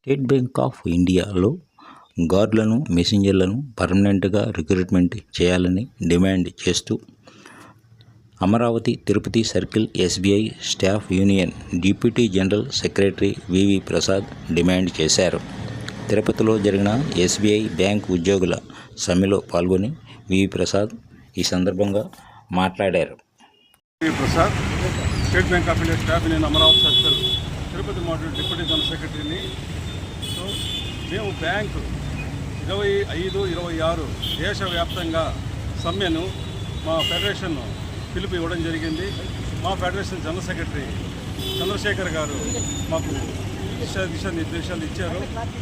State bank of ఇండియాలో గార్డులను, మెసెంజర్లను పర్మనెంట్గా recruitment చేయాలని డిమాండ్ చేస్తూ Amaravati Tirupati circle SBI staff union deputy general secretary V V Prasad demand చేశారు. తిరుపతిలో జరిగిన ఎస్బీఐ బ్యాంక్ ఉద్యోగుల సమ్మెలో పాల్గొని వివి ప్రసాద్ ఈ సందర్భంగా మాట్లాడారు. Prasad, state bank of India staff union Amaravati circle Tirupati model deputy general సెక్రటరీని. సో మేము బ్యాంకు 25-26 దేశవ్యాప్తంగా సమ్మెను మా ఫెడరేషన్ పిలుపు ఇవ్వడం జరిగింది. మా ఫెడరేషన్ జనరల్ సెక్రటరీ చంద్రశేఖర్ గారు మాకు దిశా నిర్దేశాలు ఇచ్చారు.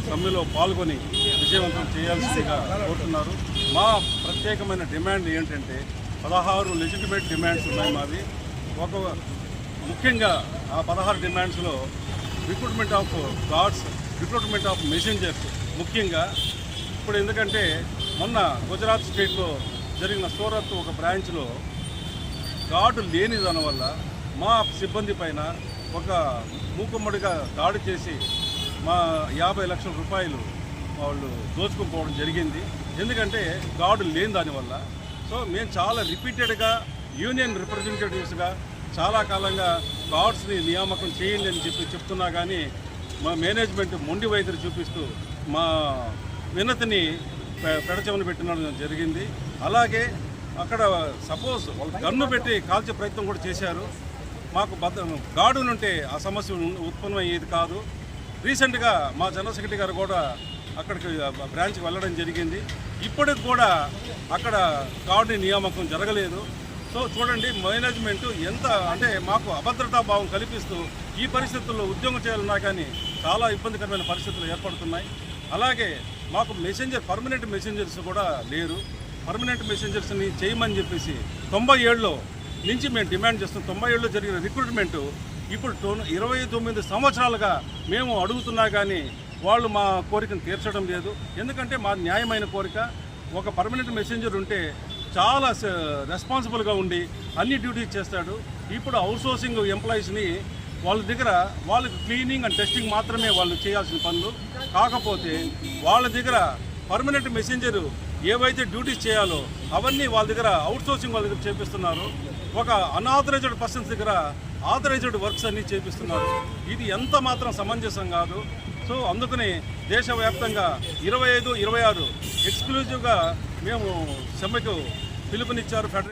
సమ్మెలో పాల్గొని విజయవంతం చేయాల్సిందిగా కోరుతున్నారు. మా ప్రత్యేకమైన డిమాండ్ ఏంటంటే 16 లెజిటిమేట్ డిమాండ్స్ ఉన్నాయి మావి. ముఖ్యంగా ఆ 16 డిమాండ్స్లో recruitment of guards, recruitment of messengers ముఖ్యంగా. ఇప్పుడు ఎందుకంటే మొన్న గుజరాత్ స్టేట్లో జరిగిన సూరత్ ఒక బ్రాంచ్లో గార్డు లేని దానివల్ల మా సిబ్బంది పైన ఒక మూకుమ్మడిగా దాడి చేసి మా 50 లక్షల రూపాయలు వాళ్ళు దోచుకుపోవడం జరిగింది. ఎందుకంటే గార్డు లేని దానివల్ల. సో మేము చాలా రిపీటెడ్గా యూనియన్ రిప్రజెంటేటివ్స్గా చాలా కాలంగా గార్డ్స్ని నియామకం చేయండి అని చెప్తున్నా కానీ మా మేనేజ్మెంట్ మొండి వైఖరి చూపిస్తూ మా వినతిని పెడచెవిన పెట్టడం జరిగింది. అలాగే అక్కడ సపోజ్ వాళ్ళు గన్ను పెట్టి కాల్చే ప్రయత్నం కూడా చేశారు. మాకు గార్డు ఉంటే ఆ సమస్య ఉత్పన్నమయ్యేది కాదు. రీసెంట్గా మా జనరల్ సెక్రటరీ గారు కూడా అక్కడికి బ్రాంచ్కి వెళ్ళడం జరిగింది. ఇప్పటికి కూడా అక్కడ గార్డు నియామకం జరగలేదు. సో చూడండి, మేనేజ్మెంట్ ఎంత అంటే మాకు అభద్రతా భావం కల్పిస్తూ ఈ పరిస్థితుల్లో ఉద్యోగం చేయాలన్నా కానీ చాలా ఇబ్బందికరమైన పరిస్థితులు ఏర్పడుతున్నాయి. అలాగే మాకు పర్మనెంట్ మెసెంజర్స్ కూడా లేరు. పర్మనెంట్ మెసెంజర్స్ని చేయమని చెప్పేసి 97లో నుంచి మేము డిమాండ్ చేస్తున్నాం. 97లో జరిగిన రిక్రూట్మెంటు ఇప్పుడు 29 సంవత్సరాలుగా మేము అడుగుతున్నా కానీ వాళ్ళు మా కోరికను తీర్చడం లేదు. ఎందుకంటే మా న్యాయమైన కోరిక, ఒక పర్మనెంట్ మెసెంజర్ ఉంటే చాలా రెస్పాన్సిబుల్గా ఉండి అన్ని డ్యూటీస్ చేస్తాడు. ఇప్పుడు అవుట్సోర్సింగ్ ఎంప్లాయీస్ని వాళ్ళకి క్లీనింగ్ అండ్ టెస్టింగ్ మాత్రమే వాళ్ళు చేయాల్సిన పనులు. కాకపోతే వాళ్ళ దగ్గర పర్మనెంట్ మెసెంజర్ ఏవైతే డ్యూటీస్ చేయాలో అవన్నీ వాళ్ళ దగ్గర అవుట్సోర్సింగ్ వాళ్ళ దగ్గర చేపిస్తున్నారు. ఒక అన్ఆథరైజ్డ్ పర్సన్స్ దగ్గర ఆథరైజ్డ్ వర్క్స్ అన్నీ చేపిస్తున్నారు. ఇది ఎంత మాత్రం సమంజసం కాదు. సో అందుకని దేశవ్యాప్తంగా 25-26 ఎక్స్క్లూజివ్గా మేము సమ్మెకు పిలుపునిచ్చారు ఫెడరేషన్.